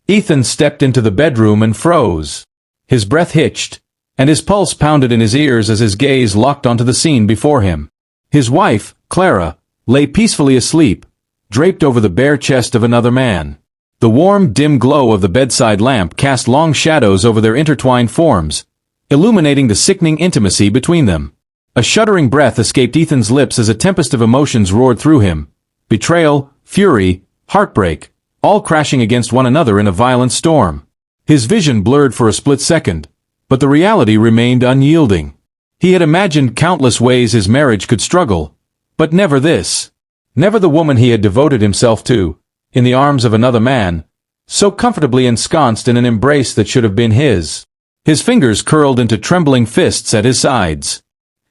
Ethan stepped into the bedroom and froze. His breath hitched, and his pulse pounded in his ears as his gaze locked onto the scene before him. His wife, Clara, lay peacefully asleep, draped over the bare chest of another man. The warm, dim glow of the bedside lamp cast long shadows over their intertwined forms, illuminating the sickening intimacy between them. A shuddering breath escaped Ethan's lips as a tempest of emotions roared through him. Betrayal, fury, heartbreak, all crashing against one another in a violent storm. His vision blurred for a split second, but the reality remained unyielding. He had imagined countless ways his marriage could struggle, but never this. Never the woman he had devoted himself to, in the arms of another man, so comfortably ensconced in an embrace that should have been his. His fingers curled into trembling fists at his sides.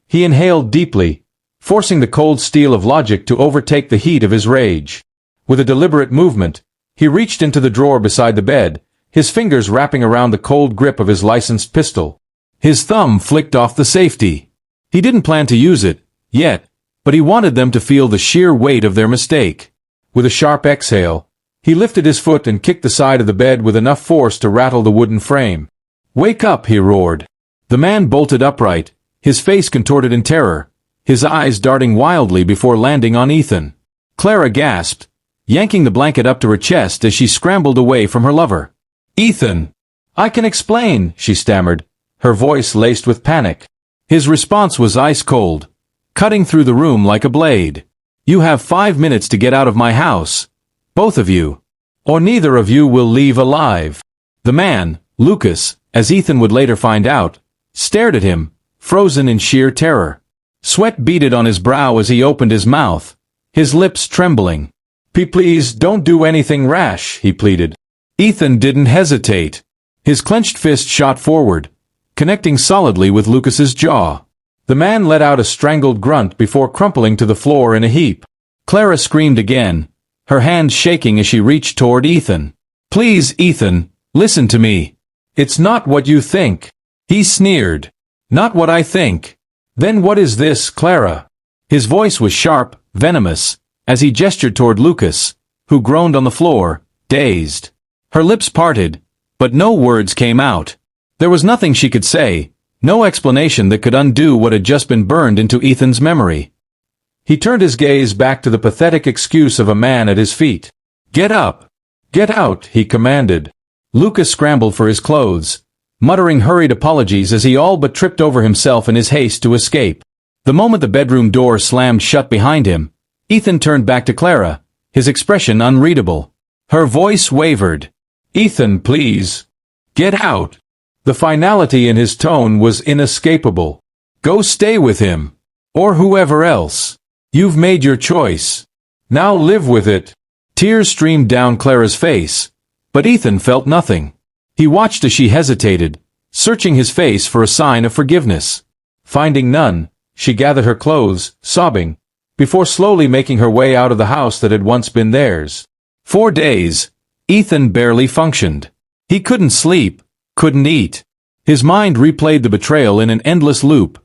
He inhaled deeply, forcing the cold steel of logic to overtake the heat of his rage. With a deliberate movement, he reached into the drawer beside the bed, his fingers wrapping around the cold grip of his licensed pistol. His thumb flicked off the safety. He didn't plan to use it, yet, but he wanted them to feel the sheer weight of their mistake. With a sharp exhale, he lifted his foot and kicked the side of the bed with enough force to rattle the wooden frame. "Wake up!" he roared. The man bolted upright, his face contorted in terror, his eyes darting wildly before landing on Ethan. Clara gasped, yanking the blanket up to her chest as she scrambled away from her lover. "Ethan! I can explain," she stammered, her voice laced with panic. His response was ice-cold, cutting through the room like a blade. "You have 5 minutes to get out of my house, both of you, or neither of you will leave alive." The man, Lucas, as Ethan would later find out, stared at him, frozen in sheer terror. Sweat beaded on his brow as he opened his mouth, his lips trembling. Please don't do anything rash," he pleaded. Ethan didn't hesitate. His clenched fist shot forward, connecting solidly with Lucas's jaw. The man let out a strangled grunt before crumpling to the floor in a heap. Clara screamed again, her hands shaking as she reached toward Ethan. "Please, Ethan, listen to me. It's not what you think," he sneered. "Not what I think. Then what is this, Clara?" His voice was sharp, venomous, as he gestured toward Lucas, who groaned on the floor, dazed. Her lips parted, but no words came out. There was nothing she could say, no explanation that could undo what had just been burned into Ethan's memory. He turned his gaze back to the pathetic excuse of a man at his feet. "Get up! Get out!" he commanded. Lucas scrambled for his clothes, muttering hurried apologies as he all but tripped over himself in his haste to escape. The moment the bedroom door slammed shut behind him, Ethan turned back to Clara, his expression unreadable. Her voice wavered. "Ethan, please. Get out." The finality in his tone was inescapable. "Go stay with him. Or whoever else. You've made your choice. Now live with it." Tears streamed down Clara's face, but Ethan felt nothing. He watched as she hesitated, searching his face for a sign of forgiveness. Finding none, she gathered her clothes, sobbing, before slowly making her way out of the house that had once been theirs. 4 days, Ethan barely functioned. He couldn't sleep, couldn't eat. His mind replayed the betrayal in an endless loop,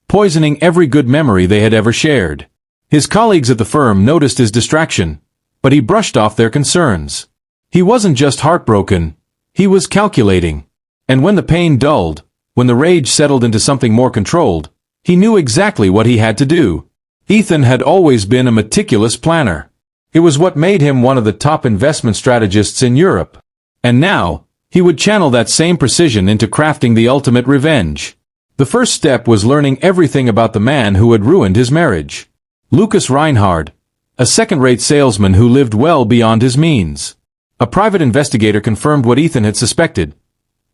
poisoning every good memory they had ever shared. His colleagues at the firm noticed his distraction, but he brushed off their concerns. He wasn't just heartbroken, he was calculating. And when the pain dulled, when the rage settled into something more controlled, he knew exactly what he had to do. Ethan had always been a meticulous planner. It was what made him one of the top investment strategists in Europe. And now, he would channel that same precision into crafting the ultimate revenge. The first step was learning everything about the man who had ruined his marriage. Lucas Reinhard, a second-rate salesman who lived well beyond his means. A private investigator confirmed what Ethan had suspected.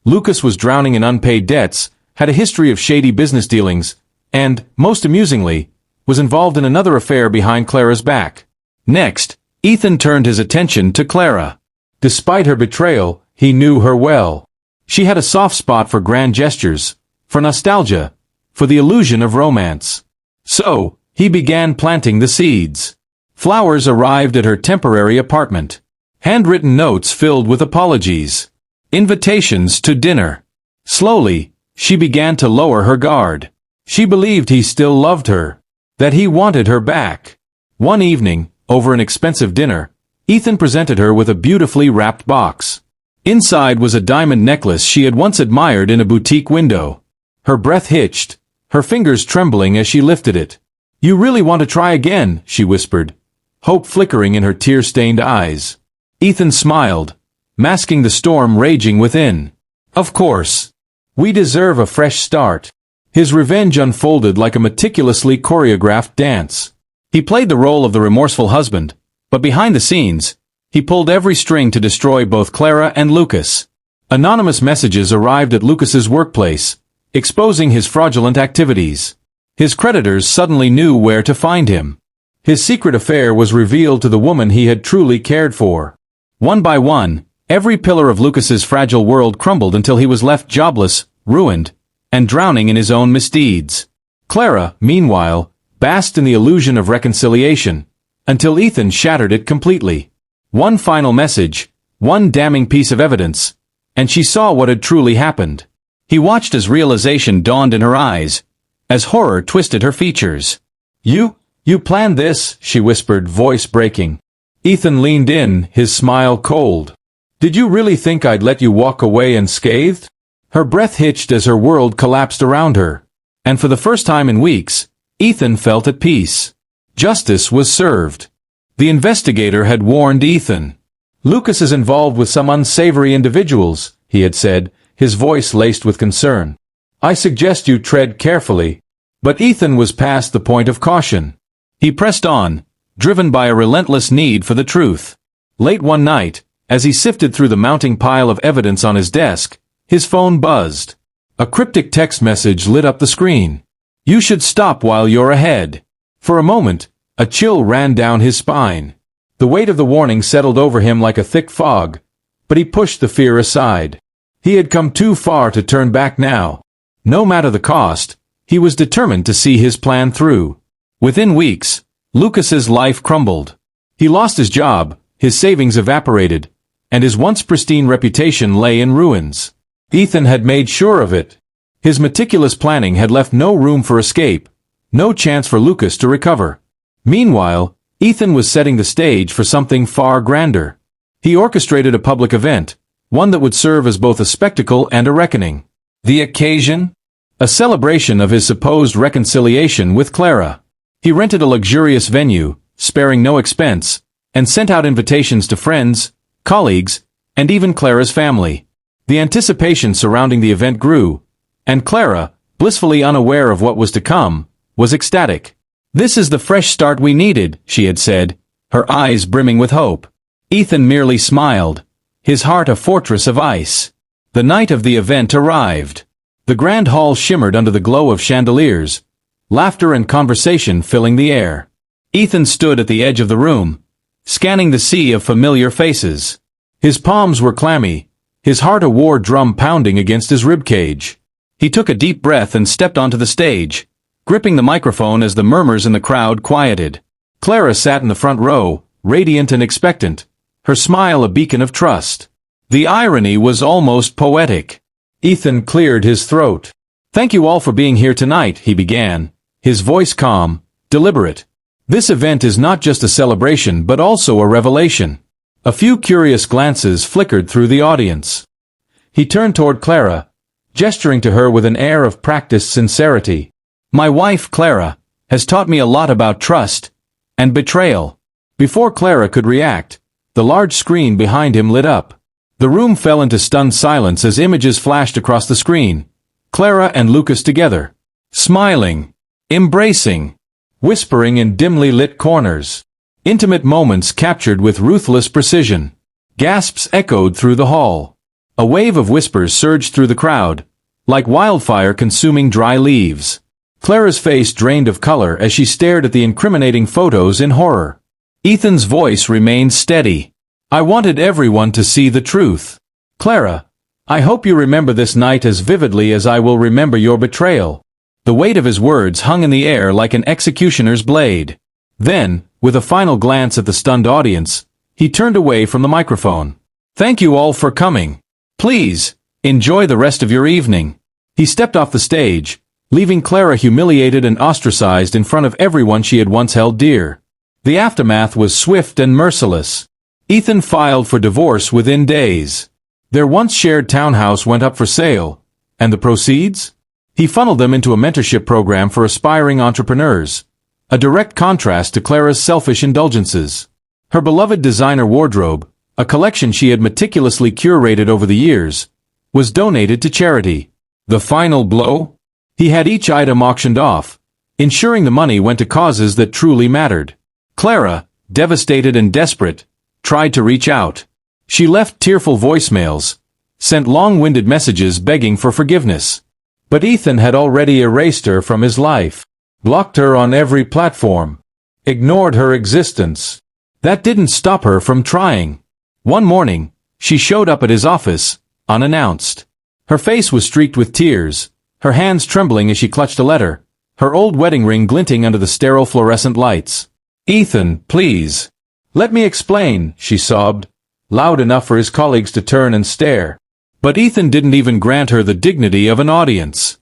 Lucas was drowning in unpaid debts, had a history of shady business dealings, and, most amusingly, was involved in another affair behind Clara's back. Next, Ethan turned his attention to Clara. Despite her betrayal, he knew her well. She had a soft spot for grand gestures, for nostalgia, for the illusion of romance. So, he began planting the seeds. Flowers arrived at her temporary apartment. Handwritten notes filled with apologies. Invitations to dinner. Slowly, she began to lower her guard. She believed he still loved her, that he wanted her back. One evening, over an expensive dinner, Ethan presented her with a beautifully wrapped box. Inside was a diamond necklace she had once admired in a boutique window. Her breath hitched, her fingers trembling as she lifted it. "You really want to try again?" she whispered, hope flickering in her tear-stained eyes. Ethan smiled, masking the storm raging within. "Of course. We deserve a fresh start." His revenge unfolded like a meticulously choreographed dance. He played the role of the remorseful husband, but behind the scenes, he pulled every string to destroy both Clara and Lucas. Anonymous messages arrived at Lucas's workplace, exposing his fraudulent activities. His creditors suddenly knew where to find him. His secret affair was revealed to the woman he had truly cared for. One by one, every pillar of Lucas's fragile world crumbled until he was left jobless, ruined, and drowning in his own misdeeds. Clara, meanwhile, basked in the illusion of reconciliation, until Ethan shattered it completely. One final message, one damning piece of evidence, and she saw what had truly happened. He watched as realization dawned in her eyes, as horror twisted her features. You planned this," she whispered, voice breaking. Ethan leaned in, his smile cold. "Did you really think I'd let you walk away unscathed?" Her breath hitched as her world collapsed around her. And for the first time in weeks, Ethan felt at peace. Justice was served. The investigator had warned Ethan. "Lucas is involved with some unsavory individuals," he had said, his voice laced with concern. "I suggest you tread carefully." But Ethan was past the point of caution. He pressed on, driven by a relentless need for the truth. Late one night, as he sifted through the mounting pile of evidence on his desk, his phone buzzed. A cryptic text message lit up the screen. "You should stop while you're ahead." For a moment, a chill ran down his spine. The weight of the warning settled over him like a thick fog, but he pushed the fear aside. He had come too far to turn back now. No matter the cost, he was determined to see his plan through. Within weeks, Lucas's life crumbled. He lost his job, his savings evaporated, and his once pristine reputation lay in ruins. Ethan had made sure of it. His meticulous planning had left no room for escape, no chance for Lucas to recover. Meanwhile, Ethan was setting the stage for something far grander. He orchestrated a public event, one that would serve as both a spectacle and a reckoning. The occasion? A celebration of his supposed reconciliation with Clara. He rented a luxurious venue, sparing no expense, and sent out invitations to friends, colleagues, and even Clara's family. The anticipation surrounding the event grew, and Clara, blissfully unaware of what was to come, was ecstatic. "This is the fresh start we needed," she had said, her eyes brimming with hope. Ethan merely smiled, his heart a fortress of ice. The night of the event arrived. The grand hall shimmered under the glow of chandeliers, laughter and conversation filling the air. Ethan stood at the edge of the room, scanning the sea of familiar faces. His palms were clammy, his heart a war drum pounding against his ribcage. He took a deep breath and stepped onto the stage, gripping the microphone as the murmurs in the crowd quieted. Clara sat in the front row, radiant and expectant, her smile a beacon of trust. The irony was almost poetic. Ethan cleared his throat. "Thank you all for being here tonight," he began, his voice calm, deliberate. "This event is not just a celebration but also a revelation." A few curious glances flickered through the audience. He turned toward Clara, gesturing to her with an air of practiced sincerity. "My wife, Clara, has taught me a lot about trust and betrayal." Before Clara could react, the large screen behind him lit up. The room fell into stunned silence as images flashed across the screen. Clara and Lucas together, smiling, embracing, whispering in dimly lit corners. Intimate moments captured with ruthless precision. Gasps echoed through the hall. A wave of whispers surged through the crowd, like wildfire consuming dry leaves. Clara's face drained of color as she stared at the incriminating photos in horror. Ethan's voice remained steady. "I wanted everyone to see the truth. Clara, I hope you remember this night as vividly as I will remember your betrayal." The weight of his words hung in the air like an executioner's blade. Then, with a final glance at the stunned audience, he turned away from the microphone. "Thank you all for coming. Please, enjoy the rest of your evening." He stepped off the stage, leaving Clara humiliated and ostracized in front of everyone she had once held dear. The aftermath was swift and merciless. Ethan filed for divorce within days. Their once shared townhouse went up for sale, and the proceeds? He funneled them into a mentorship program for aspiring entrepreneurs, a direct contrast to Clara's selfish indulgences. Her beloved designer wardrobe, a collection she had meticulously curated over the years, was donated to charity. The final blow? He had each item auctioned off, ensuring the money went to causes that truly mattered. Clara, devastated and desperate, tried to reach out. She left tearful voicemails, sent long-winded messages begging for forgiveness. But Ethan had already erased her from his life, blocked her on every platform, ignored her existence. That didn't stop her from trying. One morning, she showed up at his office, unannounced. Her face was streaked with tears, her hands trembling as she clutched a letter, her old wedding ring glinting under the sterile fluorescent lights. "Ethan, please. Let me explain," she sobbed, loud enough for his colleagues to turn and stare. But Ethan didn't even grant her the dignity of an audience.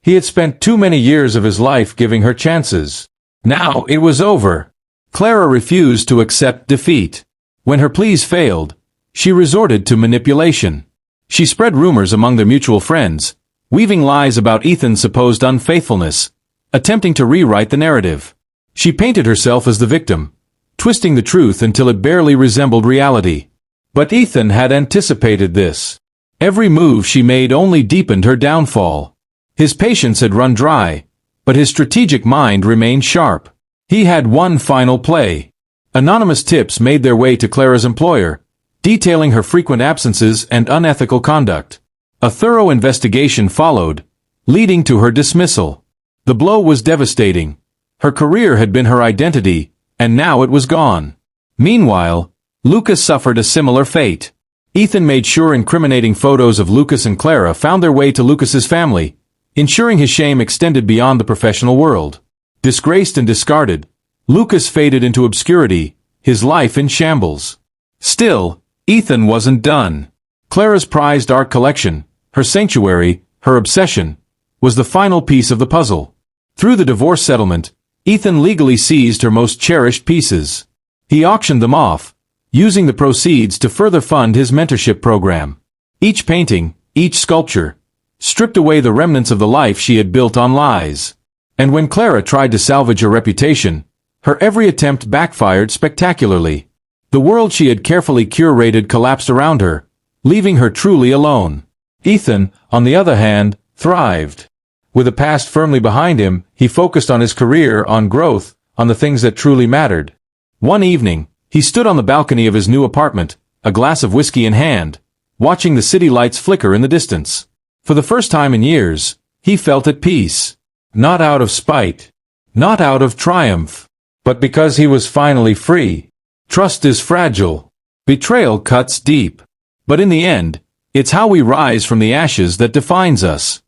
He had spent too many years of his life giving her chances. Now it was over. Clara refused to accept defeat. When her pleas failed, she resorted to manipulation. She spread rumors among their mutual friends, weaving lies about Ethan's supposed unfaithfulness, attempting to rewrite the narrative. She painted herself as the victim, twisting the truth until it barely resembled reality. But Ethan had anticipated this. Every move she made only deepened her downfall. His patience had run dry, but his strategic mind remained sharp. He had one final play. Anonymous tips made their way to Clara's employer, detailing her frequent absences and unethical conduct. A thorough investigation followed, leading to her dismissal. The blow was devastating. Her career had been her identity, and now it was gone. Meanwhile, Lucas suffered a similar fate. Ethan made sure incriminating photos of Lucas and Clara found their way to Lucas's family, ensuring his shame extended beyond the professional world. Disgraced and discarded, Lucas faded into obscurity, his life in shambles. Still, Ethan wasn't done. Clara's prized art collection, her sanctuary, her obsession, was the final piece of the puzzle. Through the divorce settlement, Ethan legally seized her most cherished pieces. He auctioned them off, using the proceeds to further fund his mentorship program. Each painting, each sculpture, stripped away the remnants of the life she had built on lies. And when Clara tried to salvage her reputation, her every attempt backfired spectacularly. The world she had carefully curated collapsed around her, leaving her truly alone. Ethan, on the other hand, thrived. With a past firmly behind him, he focused on his career, on growth, on the things that truly mattered. One evening, he stood on the balcony of his new apartment, a glass of whiskey in hand, watching the city lights flicker in the distance. For the first time in years, he felt at peace. Not out of spite, not out of triumph, but because he was finally free. Trust is fragile. Betrayal cuts deep. But in the end, it's how we rise from the ashes that defines us.